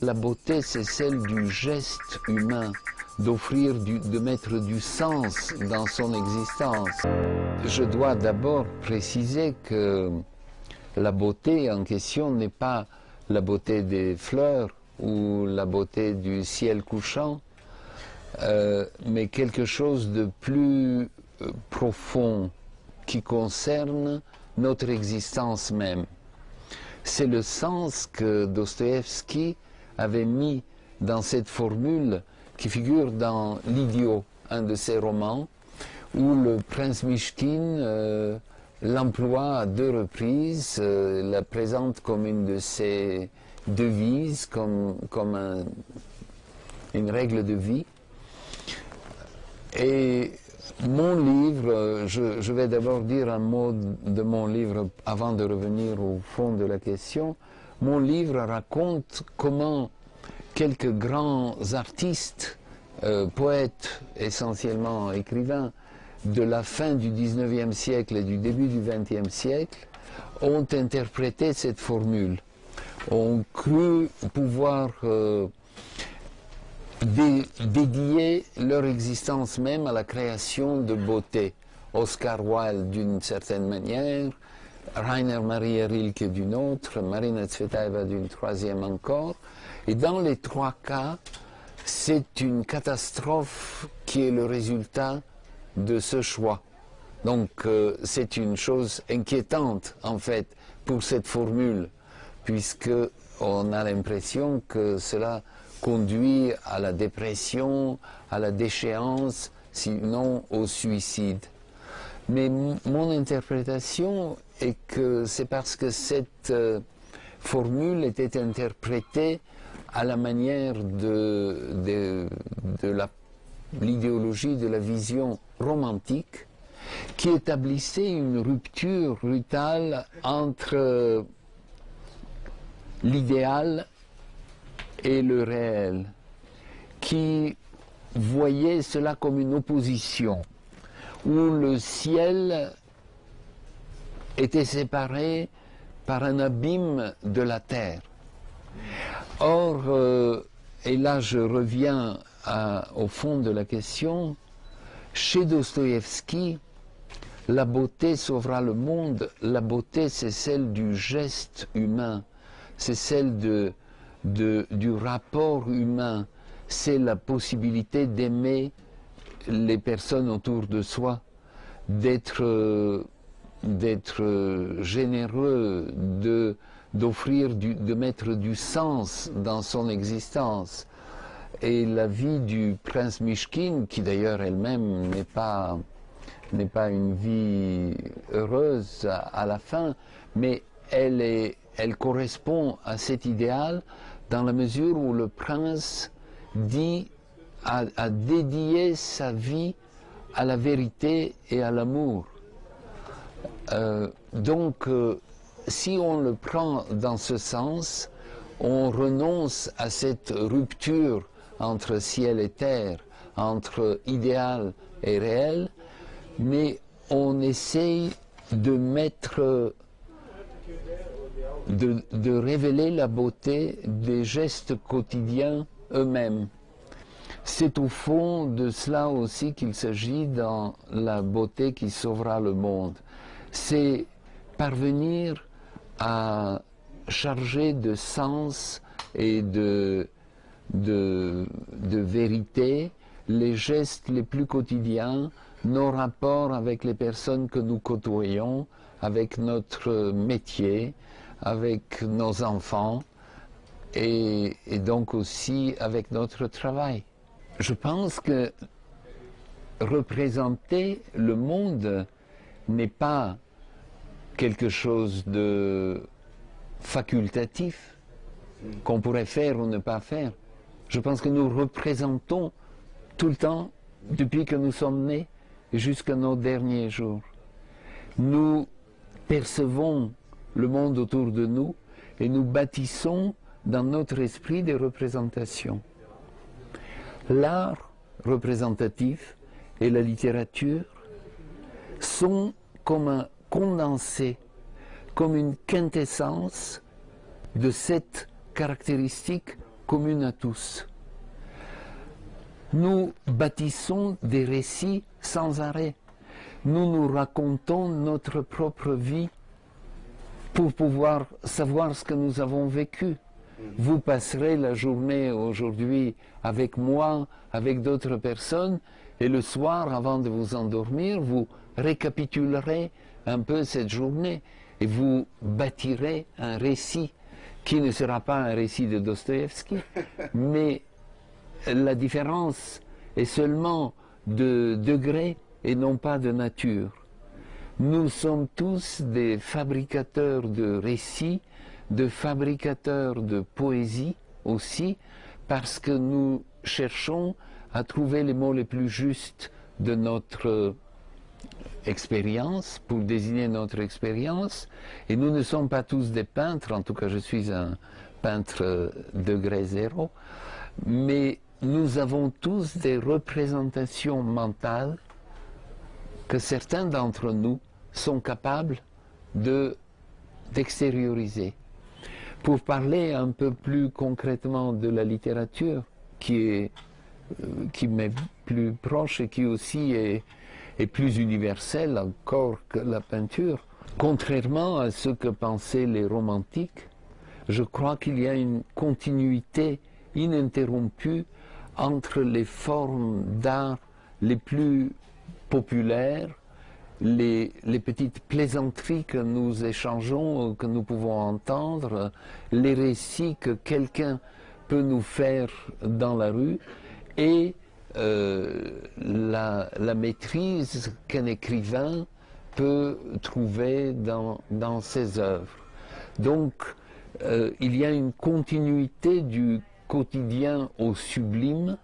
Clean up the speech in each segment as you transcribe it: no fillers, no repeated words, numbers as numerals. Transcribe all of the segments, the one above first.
La beauté, c'est celle du geste humain, de mettre du sens dans son existence. Je dois d'abord préciser que la beauté en question n'est pas la beauté des fleurs ou la beauté du ciel couchant, mais quelque chose de plus profond qui concerne notre existence même. C'est le sens que Dostoïevski avait mis dans cette formule qui figure dans L'Idiot, un de ses romans, où le prince Mychkine l'emploie à 2 reprises, la présente comme une de ses devises, comme une règle de vie. Et mon livre, je vais d'abord dire un mot de mon livre avant de revenir au fond de la question. Mon livre raconte comment quelques grands artistes, poètes, essentiellement écrivains, de la fin du 19e siècle et du début du 20e siècle, ont interprété cette formule, ont cru pouvoir dédier leur existence même à la création de beauté. Oscar Wilde d'une certaine manière, Rainer Maria Rilke d'une autre, Marina Tsvetaeva d'une troisième encore. Et dans les 3 cas, c'est une catastrophe qui est le résultat de ce choix. Donc c'est une chose inquiétante en fait pour cette formule, puisque on a l'impression que cela conduit à la dépression, à la déchéance, sinon au suicide. Mais mon interprétation est que c'est parce que cette formule était interprétée à la manière de l'idéologie de la vision romantique, qui établissait une rupture brutale entre l'idéal et le réel, qui voyait cela comme une opposition, où le ciel était séparé par un abîme de la terre. Or, et là je reviens au fond de la question, chez Dostoïevski, la beauté sauvera le monde. La beauté, c'est celle du geste humain, c'est celle du rapport humain, c'est la possibilité d'aimer les personnes autour de soi, d'être généreux, de mettre du sens dans son existence. Et la vie du prince Mychkine, qui d'ailleurs elle-même n'est pas une vie heureuse à la fin, mais elle correspond à cet idéal dans la mesure où le prince a dédié sa vie à la vérité et à l'amour. Donc, si on le prend dans ce sens, on renonce à cette rupture entre ciel et terre, entre idéal et réel, mais on essaye de révéler la beauté des gestes quotidiens eux-mêmes. C'est au fond de cela aussi qu'il s'agit dans la beauté qui sauvera le monde. C'est parvenir à charger de sens et de vérité les gestes les plus quotidiens, nos rapports avec les personnes que nous côtoyons, avec notre métier, avec nos enfants et donc aussi avec notre travail. Je pense que représenter le monde n'est pas quelque chose de facultatif qu'on pourrait faire ou ne pas faire. Je pense que nous représentons tout le temps, depuis que nous sommes nés jusqu'à nos derniers jours. Nous percevons le monde autour de nous et nous bâtissons dans notre esprit des représentations. L'art représentatif et la littérature sont comme un condensé, comme une quintessence de cette caractéristique commune à tous. Nous bâtissons des récits sans arrêt. Nous nous racontons notre propre vie pour pouvoir savoir ce que nous avons vécu. Vous passerez la journée aujourd'hui avec moi, avec d'autres personnes, et le soir, avant de vous endormir, vous récapitulerez un peu cette journée et vous bâtirez un récit qui ne sera pas un récit de Dostoïevski, mais la différence est seulement de degré et non pas de nature. Nous sommes tous des fabricateurs de récits, de fabricateurs de poésie aussi, parce que nous cherchons à trouver les mots les plus justes de notre expérience, pour désigner notre expérience. Et nous ne sommes pas tous des peintres, en tout cas je suis un peintre degré zéro, mais nous avons tous des représentations mentales que certains d'entre nous sont capables d'extérioriser. Pour parler un peu plus concrètement de la littérature, qui m'est plus proche et qui aussi est plus universelle encore que la peinture, contrairement à ce que pensaient les romantiques, je crois qu'il y a une continuité ininterrompue entre les formes d'art les plus populaires, les petites plaisanteries que nous échangeons, que nous pouvons entendre, les récits que quelqu'un peut nous faire dans la rue, et la maîtrise qu'un écrivain peut trouver dans ses œuvres. Donc, il y a une continuité du quotidien au sublime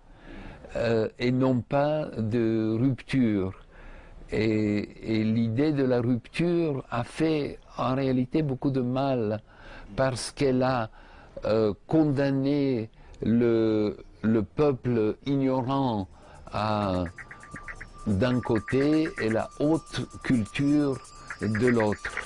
et non pas de rupture. Et l'idée de la rupture a fait en réalité beaucoup de mal parce qu'elle a condamné le peuple ignorant d'un côté et la haute culture de l'autre.